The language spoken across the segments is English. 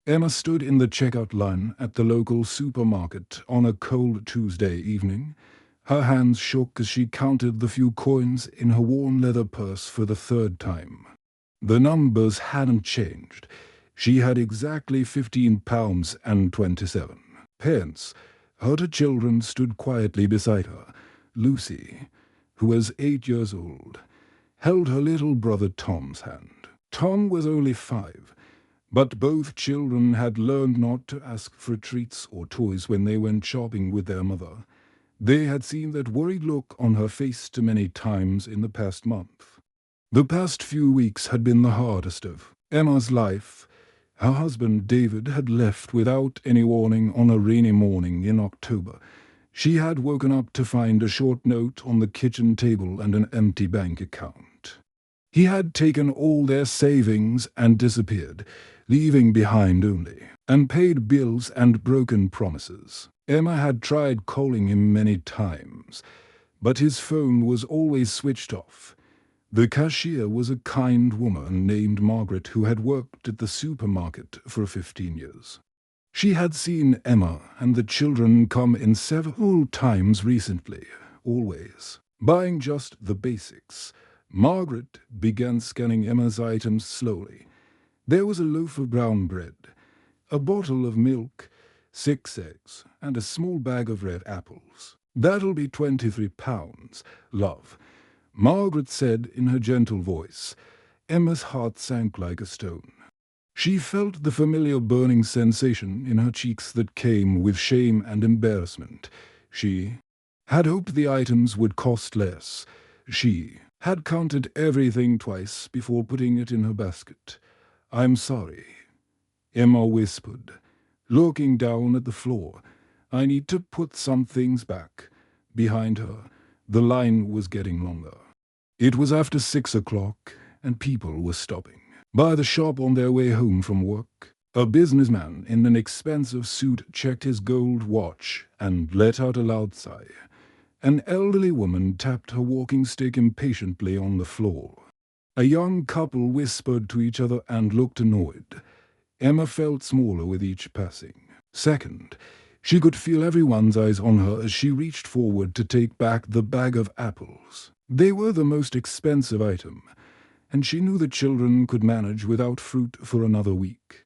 Emma stood in the checkout line at the local supermarket on a cold Tuesday evening. Her hands shook as she counted the few coins in her worn leather purse for the third time. The numbers hadn't changed. She had exactly £15 and 27 pence. Her two children stood quietly beside her. Lucy, who was 8 years old, held her little brother Tom's hand. Tom was only 5, but both children had learned not to ask for treats or toys when they went shopping with their mother. They had seen that worried look on her face too many times in the past month. The past few weeks had been the hardest of Emma's life. Her husband David had left without any warning on a rainy morning in October. She had woken up to find a short note on the kitchen table and an empty bank account. He had taken all their savings and disappeared, leaving behind only unpaid bills and broken promises. Emma had tried calling him many times, but his phone was always switched off. The cashier was a kind woman named Margaret who had worked at the supermarket for 15 years. She had seen Emma and the children come in several times recently, always buying just the basics. Margaret began scanning Emma's items slowly. There was a loaf of brown bread, a bottle of milk, 6 eggs, and a small bag of red apples. "That'll be £23, love," Margaret said in her gentle voice. Emma's heart sank like a stone. She felt the familiar burning sensation in her cheeks that came with shame and embarrassment. She had hoped the items would cost less. She had counted everything twice before putting it in her basket. "I'm sorry," Emma whispered, looking down at the floor. "I need to put some things back." Behind her, the line was getting longer. It was after 6 o'clock, and people were stopping by the shop on their way home from work. A businessman in an expensive suit checked his gold watch and let out a loud sigh. An elderly woman tapped her walking stick impatiently on the floor. A young couple whispered to each other and looked annoyed. Emma felt smaller with each passing second. She could feel everyone's eyes on her as she reached forward to take back the bag of apples. They were the most expensive item, and she knew the children could manage without fruit for another week.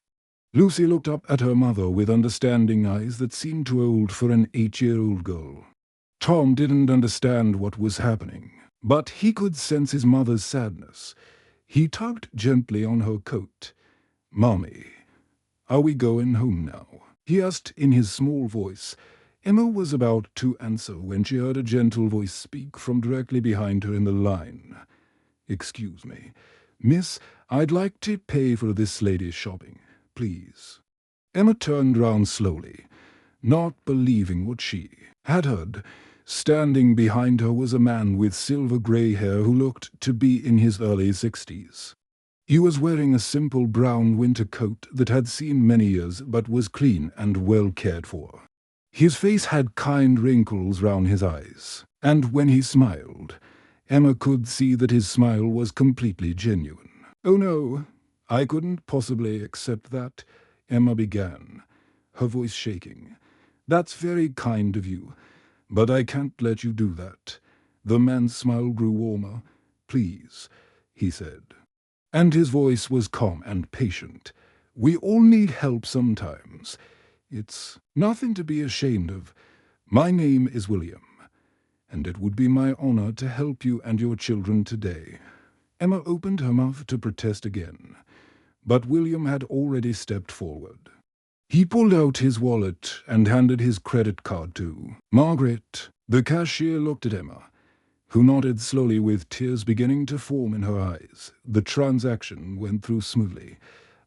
Lucy looked up at her mother with understanding eyes that seemed too old for an 8-year-old girl. Tom didn't understand what was happening, but he could sense his mother's sadness. He tugged gently on her coat. "Mommy, are we going home now?" he asked in his small voice. Emma was about to answer when she heard a gentle voice speak from directly behind her in the line. "Excuse me, miss, I'd like to pay for this lady's shopping, please." Emma turned round slowly, not believing what she had heard. Standing behind her was a man with silver-grey hair who looked to be in his early 60s. He was wearing a simple brown winter coat that had seen many years but was clean and well cared for. His face had kind wrinkles round his eyes, and when he smiled, Emma could see that his smile was completely genuine. "Oh no, I couldn't possibly accept that," Emma began, her voice shaking. "That's very kind of you, but I can't let you do that." The man's smile grew warmer. "Please," he said, and his voice was calm and patient. "We all need help sometimes. It's nothing to be ashamed of. My name is William, and it would be my honor to help you and your children today." Emma opened her mouth to protest again, but William had already stepped forward. He pulled out his wallet and handed his credit card to Margaret. The cashier looked at Emma, who nodded slowly with tears beginning to form in her eyes. The transaction went through smoothly.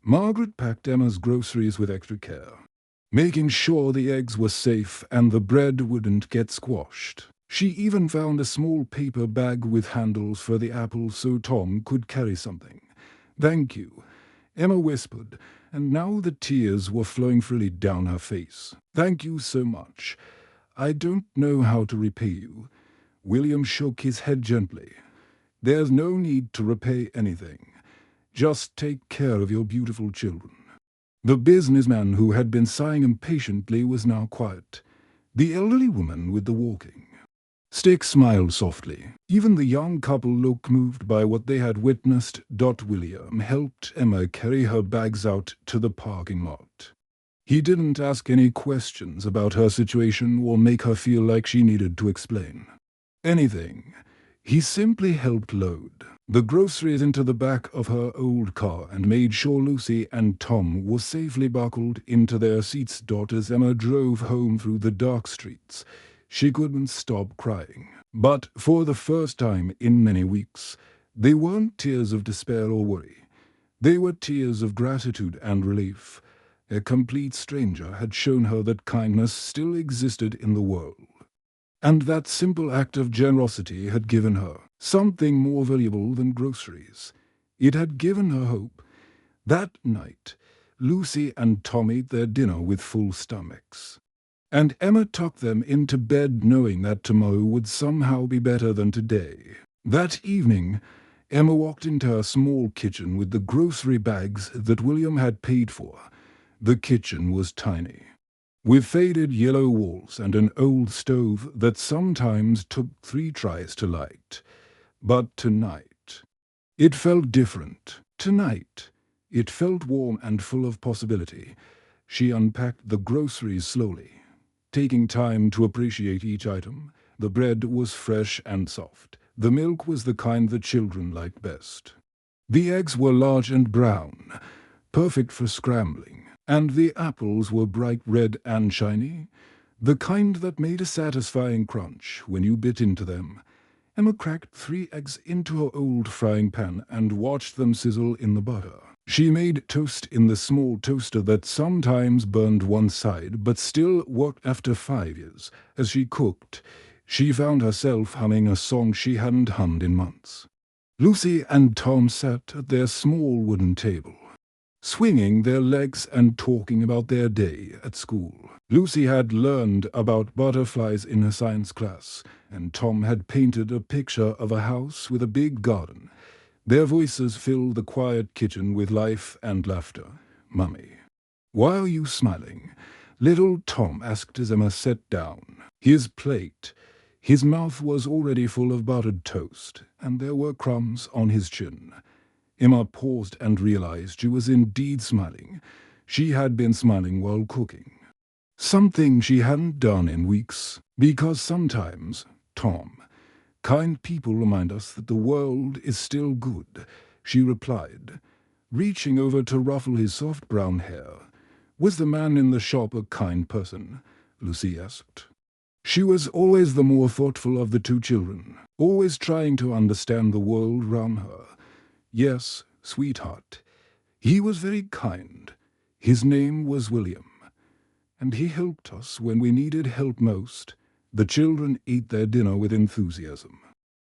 Margaret packed Emma's groceries with extra care, making sure the eggs were safe and the bread wouldn't get squashed. She even found a small paper bag with handles for the apples so Tom could carry something. "Thank you," Emma whispered, and now the tears were flowing freely down her face. "Thank you so much. I don't know how to repay you." William shook his head gently. "There's no need to repay anything. Just take care of your beautiful children." The businessman who had been sighing impatiently was now quiet. The elderly woman with the walking stick smiled softly. Even the young couple looked moved by what they had witnessed. William helped Emma carry her bags out to the parking lot. He didn't ask any questions about her situation or make her feel like she needed to explain anything. He simply helped load the groceries into the back of her old car and made sure Lucy and Tom were safely buckled into their seats. As Emma drove home through the dark streets, she couldn't stop crying. But for the first time in many weeks, they weren't tears of despair or worry. They were tears of gratitude and relief. A complete stranger had shown her that kindness still existed in the world. And that simple act of generosity had given her something more valuable than groceries. It had given her hope. That night, Lucy and Tom ate their dinner with full stomachs. And Emma tucked them into bed knowing that tomorrow would somehow be better than today. That evening, Emma walked into her small kitchen with the grocery bags that William had paid for. The kitchen was tiny, with faded yellow walls and an old stove that sometimes took 3 tries to light. But tonight, it felt different. Tonight, it felt warm and full of possibility. She unpacked the groceries slowly, taking time to appreciate each item. The bread was fresh and soft. The milk was the kind the children liked best. The eggs were large and brown, perfect for scrambling. And the apples were bright red and shiny, the kind that made a satisfying crunch when you bit into them. Emma cracked 3 eggs into her old frying pan and watched them sizzle in the butter. She made toast in the small toaster that sometimes burned one side but still worked. After 5 years. As she cooked, she found herself humming a song she hadn't hummed in months. Lucy and Tom sat at their small wooden table, swinging their legs and talking about their day at school. Lucy had learned about butterflies in her science class, and Tom had painted a picture of a house with a big garden. Their voices filled the quiet kitchen with life and laughter. "Mummy, why are you smiling?" little Tom asked as Emma sat down. His mouth was already full of buttered toast, and there were crumbs on his chin. Emma paused and realized she was indeed smiling. She had been smiling while cooking, something she hadn't done in weeks. Because sometimes, Tom, kind people remind us that the world is still good, she replied, reaching over to ruffle his soft brown hair. Was the man in the shop a kind person? Lucy asked. She was always the more thoughtful of the 2 children, always trying to understand the world round her. Yes, sweetheart. He was very kind. His name was William, and he helped us when we needed help most. The children ate their dinner with enthusiasm.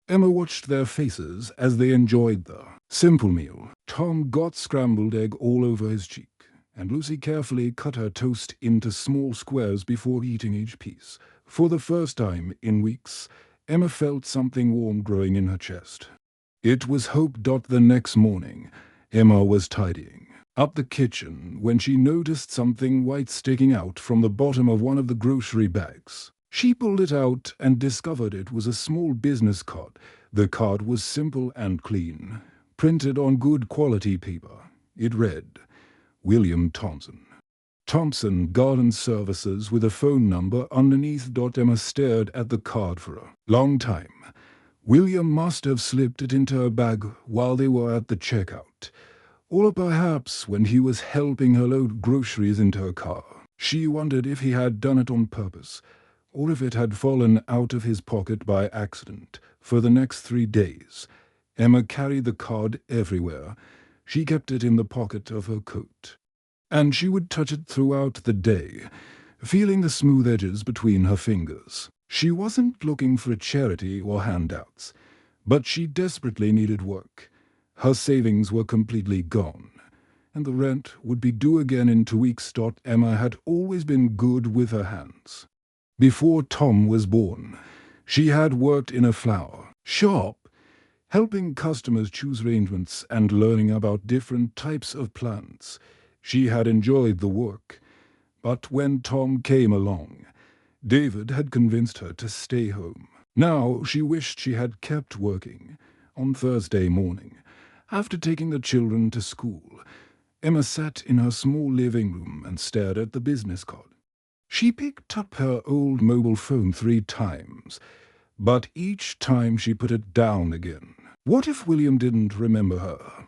Emma watched their faces as they enjoyed the simple meal. Tom got scrambled egg all over his cheek, and Lucy carefully cut her toast into small squares before eating each piece. For the first time in weeks, Emma felt something warm growing in her chest. It was hope. The next morning, Emma was tidying up the kitchen when she noticed something white sticking out from the bottom of one of the grocery bags. She pulled it out and discovered it was a small business card. The card was simple and clean, printed on good quality paper. It read, William Thompson Garden Services, with a phone number underneath. Emma stared at the card for a long time. William must have slipped it into her bag while they were at the checkout, or perhaps when he was helping her load groceries into her car. She wondered if he had done it on purpose, or if it had fallen out of his pocket by accident. For the next 3 days, Emma carried the card everywhere. She kept it in the pocket of her coat, and she would touch it throughout the day, feeling the smooth edges between her fingers. She wasn't looking for a charity or handouts, but she desperately needed work. Her savings were completely gone, and the rent would be due again in 2 weeks. Emma had always been good with her hands. Before Tom was born, she had worked in a flower shop, helping customers choose arrangements and learning about different types of plants. She had enjoyed the work, but when Tom came along, David had convinced her to stay home. Now she wished she had kept working. On Thursday morning, after taking the children to school, Emma sat in her small living room and stared at the business card. She picked up her old mobile phone 3 times, but each time she put it down again. What if William didn't remember her?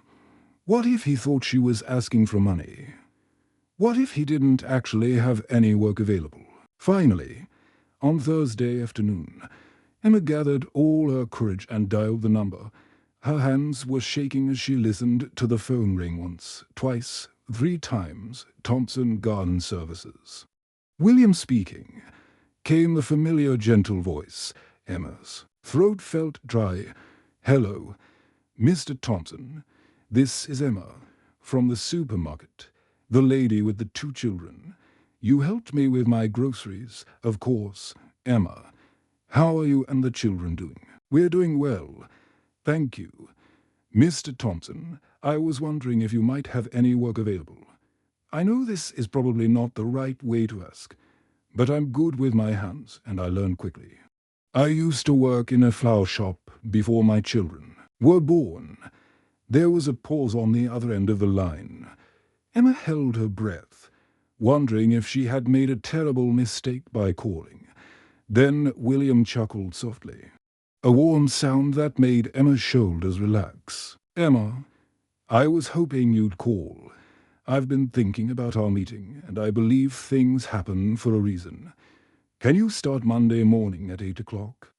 What if he thought she was asking for money? What if he didn't actually have any work available? Finally, on Thursday afternoon, Emma gathered all her courage and dialed the number. Her hands were shaking as she listened to the phone ring once, twice, 3 times. Thompson Garden Services. William speaking. Came the familiar gentle voice. Emma's throat felt dry. Hello, Mr. Thompson. This is Emma, from the supermarket. The lady with the 2 children. You helped me with my groceries, of course. Emma. How are you and the children doing? We're doing well. Thank you. Mr. Thompson, I was wondering if you might have any work available. I know this is probably not the right way to ask, but I'm good with my hands and I learn quickly. I used to work in a flower shop before my children were born. There was a pause on the other end of the line. Emma held her breath, wondering if she had made a terrible mistake by calling. Then William chuckled softly, a warm sound that made Emma's shoulders relax. Emma, I was hoping you'd call. I've been thinking about our meeting, and I believe things happen for a reason. Can you start Monday morning at 8 o'clock?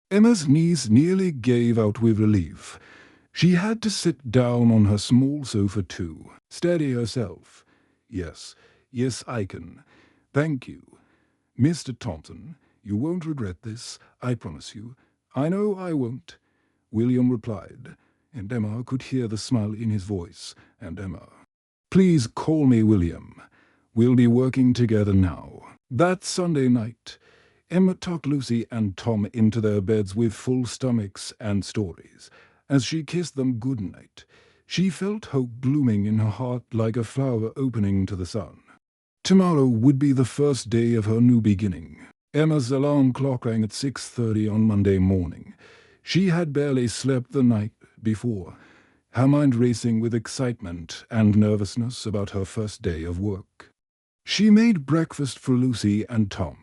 Emma's knees nearly gave out with relief. She had to sit down on her small sofa too, steady herself. Yes, I can. Thank you. Mr. Thompson, you won't regret this, I promise you. I know I won't, William replied, and Emma could hear the smile in his voice, and Emma. Please call me William. We'll be working together now. That Sunday night, Emma tucked Lucy and Tom into their beds with full stomachs and stories. As she kissed them good night, she felt hope blooming in her heart like a flower opening to the sun. Tomorrow would be the first day of her new beginning. Emma's alarm clock rang at 6:30 on Monday morning. She had barely slept the night before, her mind racing with excitement and nervousness about her first day of work. She made breakfast for Lucy and Tom,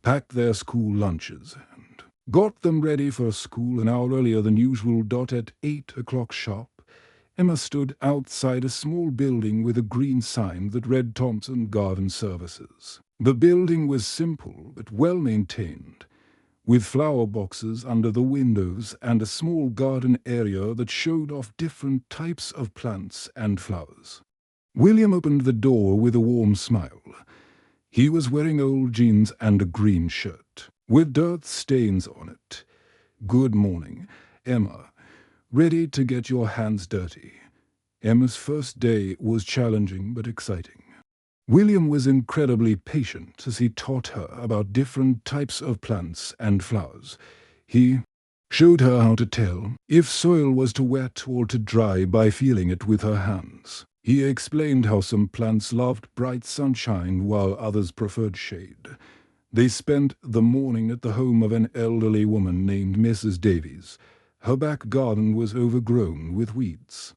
packed their school lunches, and got them ready for school an hour earlier than usual. At 8 o'clock sharp, Emma stood outside a small building with a green sign that read Thompson Garden Services. The building was simple but well maintained, with flower boxes under the windows and a small garden area that showed off different types of plants and flowers. William opened the door with a warm smile. He was wearing old jeans and a green shirt, with dirt stains on it. Good morning, Emma. Ready to get your hands dirty. Emma's first day was challenging but exciting. William was incredibly patient as he taught her about different types of plants and flowers. He showed her how to tell if soil was too wet or too dry by feeling it with her hands. He explained how some plants loved bright sunshine while others preferred shade. They spent the morning at the home of an elderly woman named Mrs. Davies. Her back garden was overgrown with weeds,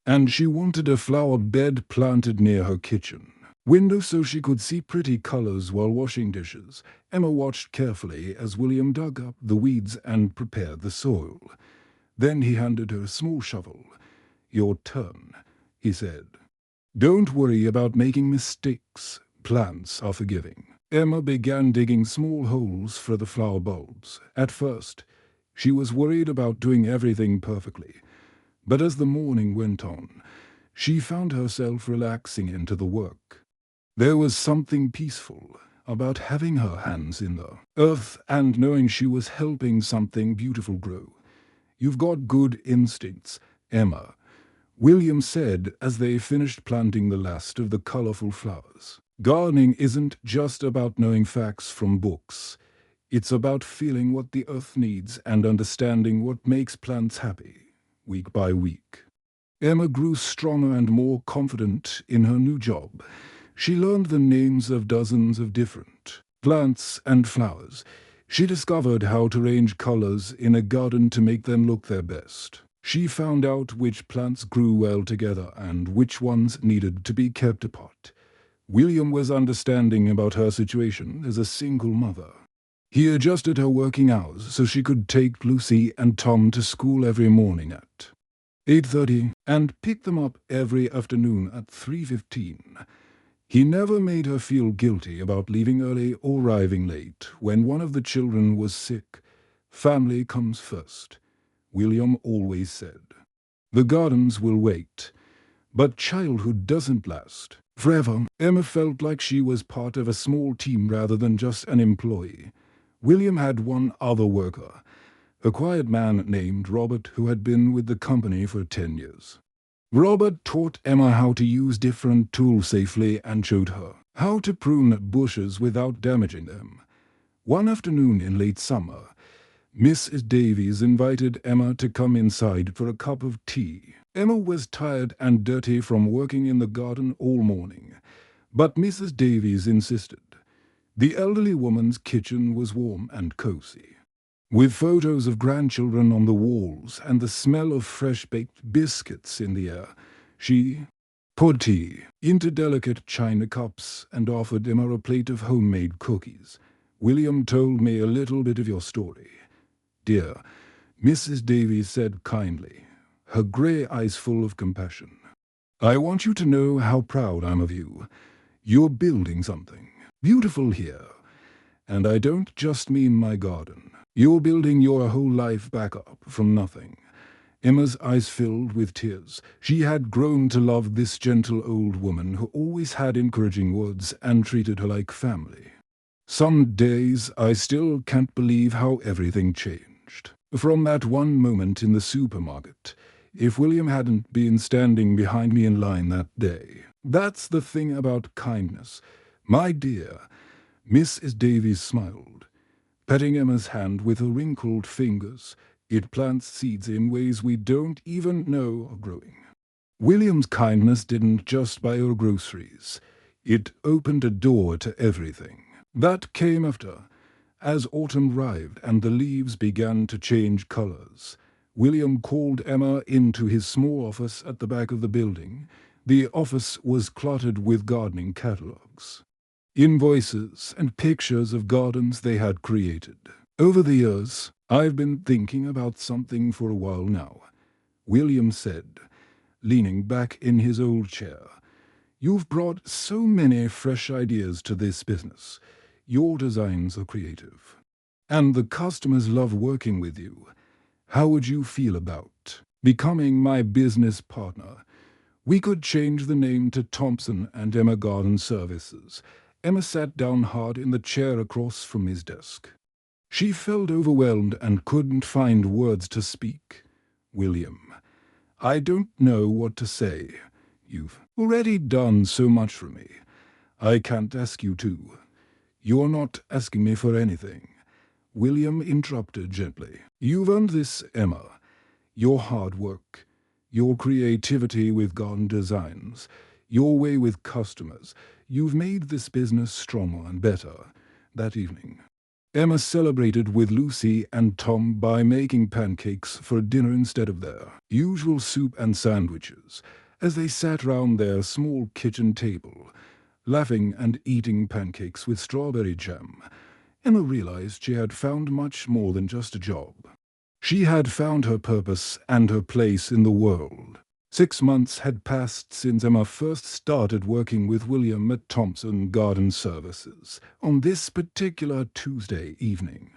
and she wanted a flower bed planted near her kitchen window so she could see pretty colors while washing dishes. Emma watched carefully as William dug up the weeds and prepared the soil. Then he handed her a small shovel. Your turn, he said. Don't worry about making mistakes. Plants are forgiving. Emma began digging small holes for the flower bulbs. At first, she was worried about doing everything perfectly, but as the morning went on, she found herself relaxing into the work. There was something peaceful about having her hands in the earth and knowing she was helping something beautiful grow. You've got good instincts, Emma, William said as they finished planting the last of the colorful flowers. Gardening isn't just about knowing facts from books. It's about feeling what the earth needs and understanding what makes plants happy, week by week. Emma grew stronger and more confident in her new job. She learned the names of dozens of different plants and flowers. She discovered how to arrange colors in a garden to make them look their best. She found out which plants grew well together and which ones needed to be kept apart. William was understanding about her situation as a single mother. He adjusted her working hours so she could take Lucy and Tom to school every morning at 8:30 and pick them up every afternoon at 3:15. He never made her feel guilty about leaving early or arriving late when one of the children was sick. Family comes first, William always said. The gardens will wait, but childhood doesn't last forever. Emma felt like she was part of a small team rather than just an employee. William had one other worker, a quiet man named Robert who had been with the company for 10 years. Robert taught Emma how to use different tools safely and showed her how to prune bushes without damaging them. One afternoon in late summer, Mrs. Davies invited Emma to come inside for a cup of tea. Emma was tired and dirty from working in the garden all morning, but Mrs. Davies insisted. The elderly woman's kitchen was warm and cozy, with photos of grandchildren on the walls and the smell of fresh-baked biscuits in the air. She poured tea into delicate china cups and offered Emma a plate of homemade cookies. William told me a little bit of your story, dear, Mrs. Davies said kindly, her grey eyes full of compassion. I want you to know how proud I'm of you. You're building something beautiful here. And I don't just mean my garden. You're building your whole life back up from nothing. Emma's eyes filled with tears. She had grown to love this gentle old woman who always had encouraging words and treated her like family. Some days I still can't believe how everything changed. From that one moment in the supermarket, if William hadn't been standing behind me in line that day. That's the thing about kindness, my dear. Mrs. Davies smiled, patting Emma's hand with her wrinkled fingers. It plants seeds in ways we don't even know are growing. William's kindness didn't just buy her groceries. It opened a door to everything. That came after. As autumn arrived and the leaves began to change colors, William called Emma into his small office at the back of the building. The office was cluttered with gardening catalogs, invoices, and pictures of gardens they had created. Over the years, I've been thinking about something for a while now, William said, leaning back in his old chair. You've brought so many fresh ideas to this business. Your designs are creative, and the customers love working with you. How would you feel about becoming my business partner? We could change the name to Thompson and Emma Garden Services. Emma sat down hard in the chair across from his desk. She felt overwhelmed and couldn't find words to speak. William, I don't know what to say. You've already done so much for me. I can't ask you to. You're not asking me for anything. William interrupted gently. You've earned this, Emma. Your hard work, your creativity with garden designs, your way with customers. You've made this business stronger and better. That evening, Emma celebrated with Lucy and Tom by making pancakes for dinner instead of their usual soup and sandwiches. As they sat round their small kitchen table, laughing and eating pancakes with strawberry jam, Emma realized she had found much more than just a job. She had found her purpose and her place in the world. 6 months had passed since Emma first started working with William at Thompson Garden Services on this particular Tuesday evening.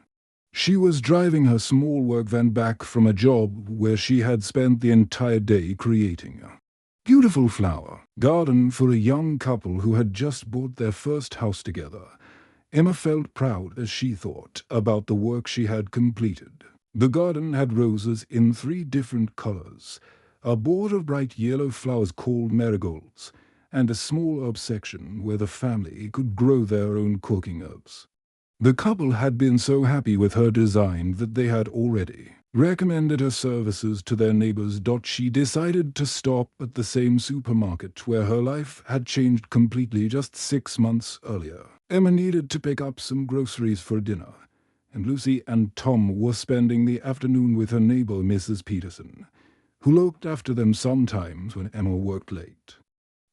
She was driving her small work van back from a job where she had spent the entire day creating a beautiful flower garden for a young couple who had just bought their first house together. Emma felt proud as she thought about the work she had completed. The garden had roses in 3 different colors, a border of bright yellow flowers called marigolds, and a small herb section where the family could grow their own cooking herbs. The couple had been so happy with her design that they had already recommended her services to their neighbors. She decided to stop at the same supermarket where her life had changed completely just 6 months earlier. Emma needed to pick up some groceries for dinner, and Lucy and Tom were spending the afternoon with her neighbor, Mrs. Peterson, who looked after them sometimes when Emma worked late.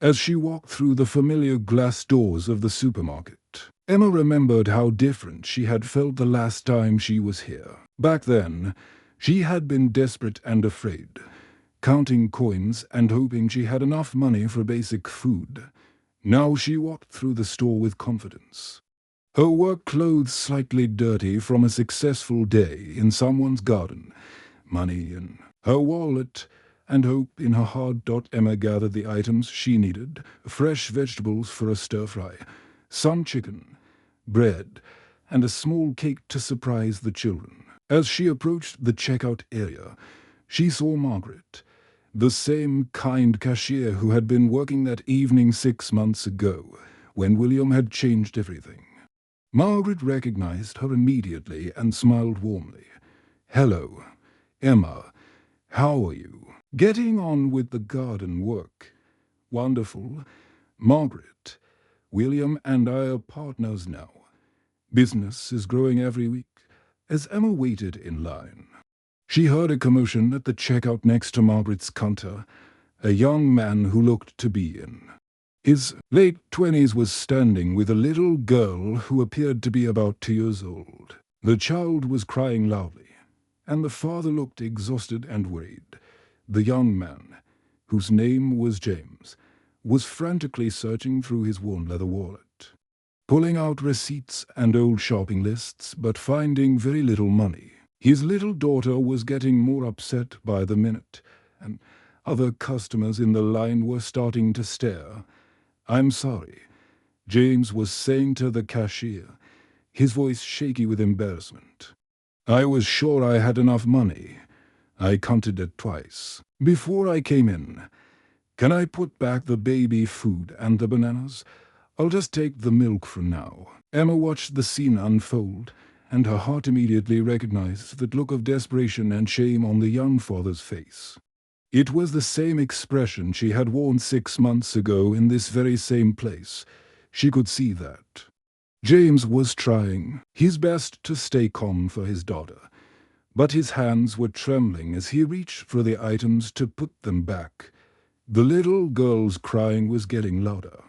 As she walked through the familiar glass doors of the supermarket, Emma remembered how different she had felt the last time she was here. Back then, she had been desperate and afraid, counting coins and hoping she had enough money for basic food. Now she walked through the store with confidence, her work clothes slightly dirty from a successful day in someone's garden, money in her wallet, and hope in her heart. Emma gathered the items she needed: fresh vegetables for a stir-fry, some chicken, bread, and a small cake to surprise the children. As she approached the checkout area, she saw Margaret, the same kind cashier who had been working that evening 6 months ago, when William had changed everything. Margaret recognized her immediately and smiled warmly. "Hello, Emma. How are you? Getting on with the garden work?" "Wonderful, Margaret. William and I are partners now. Business is growing every week." As Emma waited in line, she heard a commotion at the checkout next to Margaret's counter. A young man who looked to be in his late 20s was standing with a little girl who appeared to be about 2 years old. The child was crying loudly, and the father looked exhausted and worried. The young man, whose name was James, was frantically searching through his worn leather wallet, pulling out receipts and old shopping lists, but finding very little money. His little daughter was getting more upset by the minute, and other customers in the line were starting to stare. "I'm sorry," James was saying to the cashier, his voice shaky with embarrassment. "I was sure I had enough money. I counted it twice before I came in. Can I put back the baby food and the bananas? I'll just take the milk for now." Emma watched the scene unfold, and her heart immediately recognized that look of desperation and shame on the young father's face. It was the same expression she had worn 6 months ago in this very same place. She could see that. James was trying his best to stay calm for his daughter, but his hands were trembling as he reached for the items to put them back. The little girl's crying was getting louder,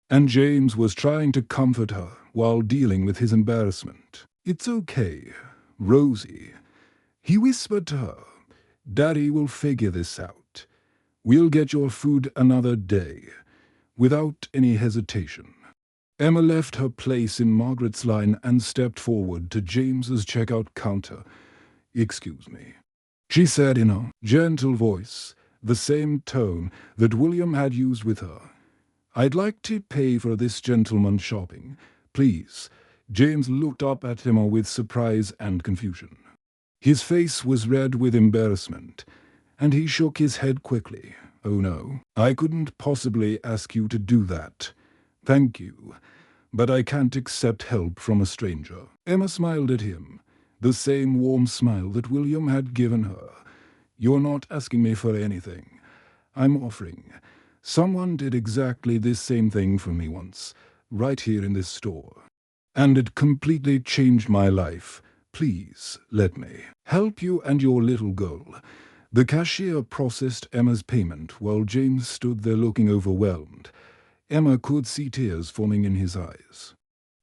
and James was trying to comfort her while dealing with his embarrassment. "It's okay, Rosie," he whispered to her. "Daddy will figure this out. We'll get your food another day." Without any hesitation, Emma left her place in Margaret's line and stepped forward to James's checkout counter. "Excuse me," she said in a gentle voice, the same tone that William had used with her. "I'd like to pay for this gentleman's shopping, please." James looked up at Emma with surprise and confusion. His face was red with embarrassment, and he shook his head quickly. "Oh no, I couldn't possibly ask you to do that. Thank you, but I can't accept help from a stranger." Emma smiled at him, the same warm smile that William had given her. "You're not asking me for anything. I'm offering. Someone did exactly this same thing for me once, right here in this store, and it completely changed my life. Please let me help you and your little girl." The cashier processed Emma's payment while James stood there looking overwhelmed. Emma could see tears forming in his eyes,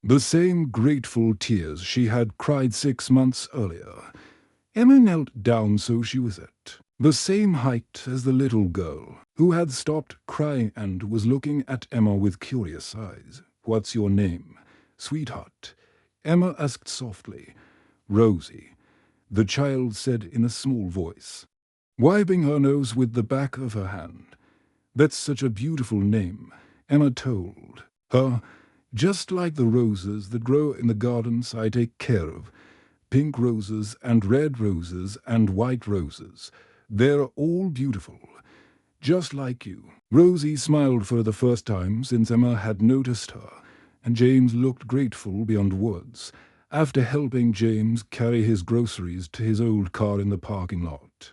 the same grateful tears she had cried 6 months earlier. Emma knelt down so she was at the same height as the little girl, who had stopped crying and was looking at Emma with curious eyes. "What's your name, sweetheart?" Emma asked softly. "Rosie," the child said in a small voice, wiping her nose with the back of her hand. "That's such a beautiful name," Emma told her. "Just like the roses that grow in the gardens I take care of. Pink roses and red roses and white roses. They're all beautiful, just like you." Rosie smiled for the first time since Emma had noticed her, and James looked grateful beyond words. after helping James carry his groceries to his old car in the parking lot.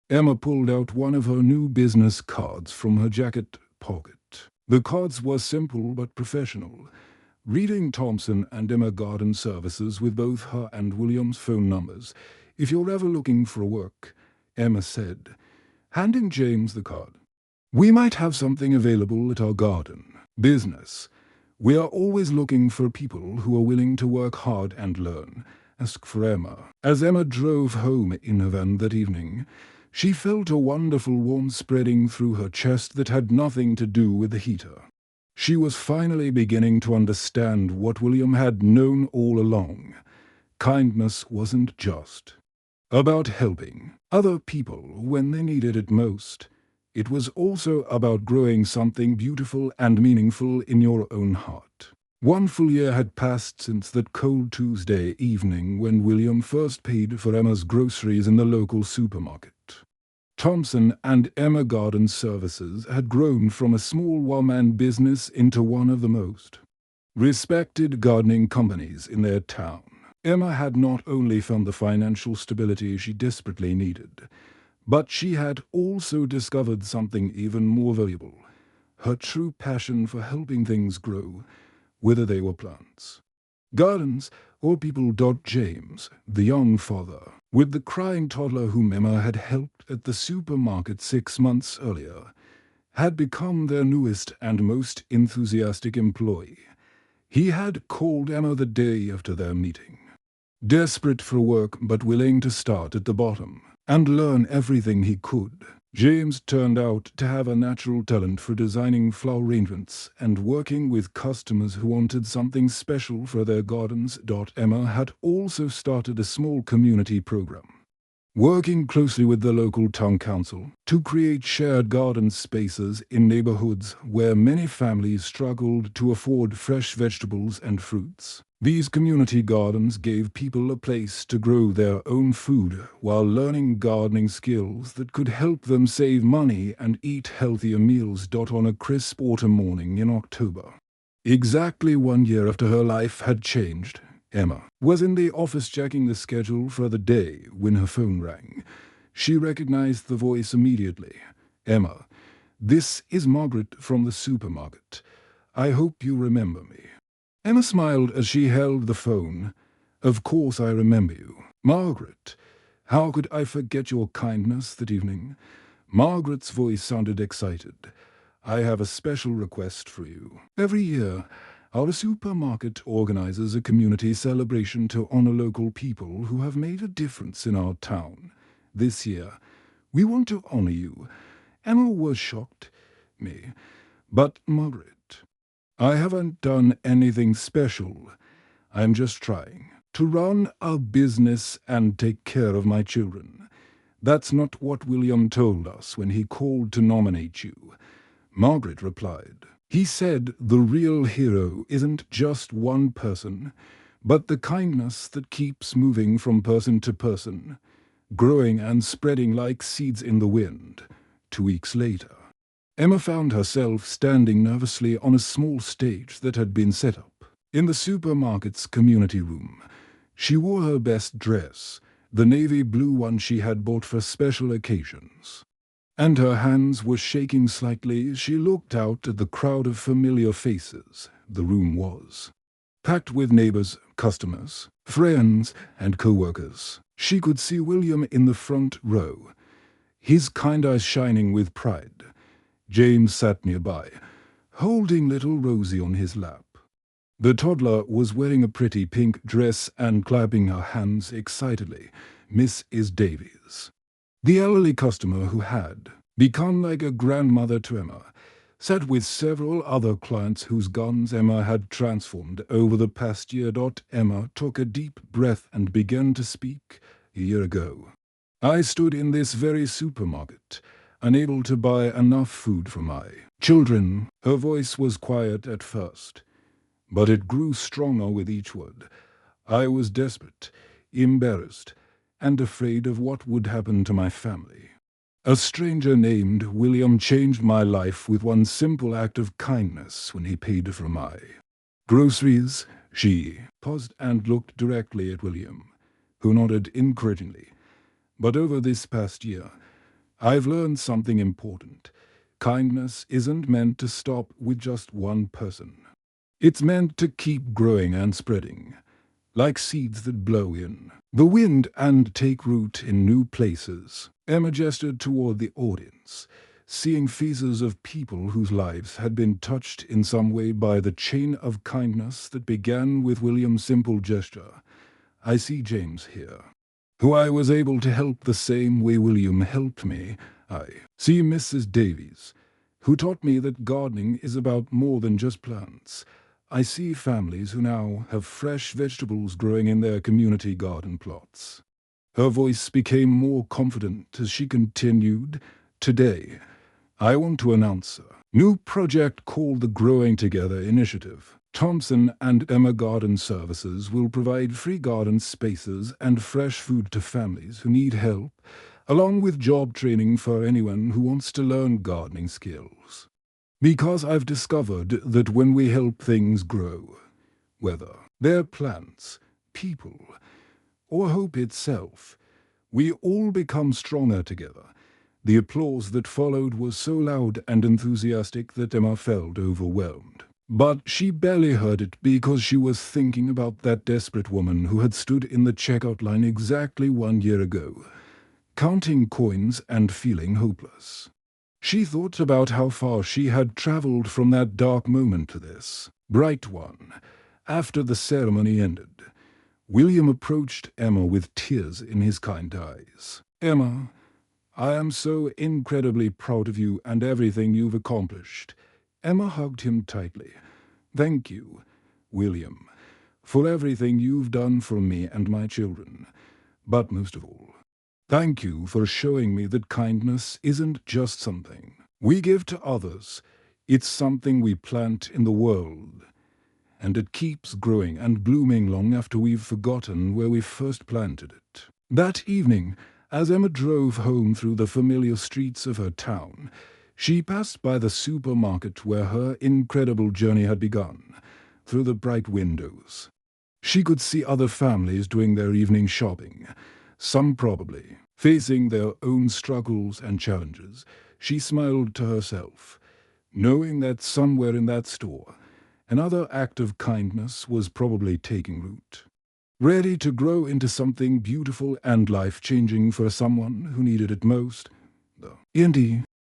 Emma pulled out one of her new business cards from her jacket pocket. The cards were simple but professional, reading Thompson and Emma Garden Services with both her and William's phone numbers. "If you're ever looking for work," Emma said, handing James the card, "we might have something available at our garden. Business. We are always looking for people who are willing to work hard and learn." Ask for Emma. As Emma drove home in her van that evening, she felt a wonderful warmth spreading through her chest that had nothing to do with the heater. She was finally beginning to understand what William had known all along. Kindness wasn't just about helping other people when they needed it most. It was also about growing something beautiful and meaningful in your own heart. One full year had passed since that cold Tuesday evening when William first paid for Emma's groceries in the local supermarket. Thompson and Emma Garden Services had grown from a small one-man business into one of the most respected gardening companies in their town. Emma had not only found the financial stability she desperately needed, but she had also discovered something even more valuable: her true passion for helping things grow, whether they were plants, gardens, or people. James, the young father, with the crying toddler whom Emma had helped at the supermarket 6 months earlier, had become their newest and most enthusiastic employee. He had called Emma the day after their meeting, desperate for work but willing to start at the bottom and learn everything he could. James turned out to have a natural talent for designing flower arrangements and working with customers who wanted something special for their gardens. Emma had also started a small community program, working closely with the local town council to create shared garden spaces in neighborhoods where many families struggled to afford fresh vegetables and fruits. These community gardens gave people a place to grow their own food while learning gardening skills that could help them save money and eat healthier meals. On a crisp autumn morning in October, exactly 1 year after her life had changed, Emma was in the office checking the schedule for the day when her phone rang. She recognized the voice immediately. "Emma, this is Margaret from the supermarket. I hope you remember me." Emma smiled as she held the phone. "Of course I remember you, Margaret. How could I forget your kindness that evening?" Margaret's voice sounded excited. "I have a special request for you. Every year, our supermarket organizes a community celebration to honor local people who have made a difference in our town. This year, we want to honor you." Emma was shocked. "Me? But Margaret, I haven't done anything special. I'm just trying to run a business and take care of my children." "That's not what William told us when he called to nominate you," Margaret replied. "He said the real hero isn't just one person, but the kindness that keeps moving from person to person, growing and spreading like seeds in the wind." 2 weeks later, Emma found herself standing nervously on a small stage that had been set up in the supermarket's community room. She wore her best dress, the navy blue one she had bought for special occasions, and her hands were shaking slightly as she looked out at the crowd of familiar faces. The room was packed with neighbors, customers, friends, and co-workers. She could see William in the front row, his kind eyes shining with pride. James sat nearby, holding little Rosie on his lap. The toddler was wearing a pretty pink dress and clapping her hands excitedly. Mrs. Davies, the elderly customer who had become like a grandmother to Emma, sat with several other clients whose gardens Emma had transformed over the past year. Emma took a deep breath and began to speak. "A year ago, I stood in this very supermarket, unable to buy enough food for my children." Her voice was quiet at first, but it grew stronger with each word. "I was desperate, embarrassed, and afraid of what would happen to my family. A stranger named William changed my life with one simple act of kindness when he paid for my groceries." She paused and looked directly at William, who nodded encouragingly. But over this past year, I've learned something important. Kindness isn't meant to stop with just one person. It's meant to keep growing and spreading, like seeds that blow in the wind and take root in new places. Emma gestured toward the audience, seeing faces of people whose lives had been touched in some way by the chain of kindness that began with William's simple gesture. I see James here, who I was able to help the same way William helped me. I see Mrs. Davies, who taught me that gardening is about more than just plants. I see families who now have fresh vegetables growing in their community garden plots. Her voice became more confident as she continued. Today, I want to announce a new project called the Growing Together Initiative. Thompson and Emma Garden Services will provide free garden spaces and fresh food to families who need help, along with job training for anyone who wants to learn gardening skills. Because I've discovered that when we help things grow, whether they're plants, people, or hope itself, we all become stronger together. The applause that followed was so loud and enthusiastic that Emma felt overwhelmed. But she barely heard it because she was thinking about that desperate woman who had stood in the checkout line exactly 1 year ago, counting coins and feeling hopeless. She thought about how far she had traveled from that dark moment to this bright one. After the ceremony ended, William approached Emma with tears in his kind eyes. "Emma, I am so incredibly proud of you and everything you've accomplished." Emma hugged him tightly. "Thank you, William, for everything you've done for me and my children. But most of all, thank you for showing me that kindness isn't just something we give to others. It's something we plant in the world, and it keeps growing and blooming long after we've forgotten where we first planted it." That evening, as Emma drove home through the familiar streets of her town, she passed by the supermarket where her incredible journey had begun. Through the bright windows, she could see other families doing their evening shopping, some probably facing their own struggles and challenges. She smiled to herself, knowing that somewhere in that store, another act of kindness was probably taking root, ready to grow into something beautiful and life-changing for someone who needed it most. The indie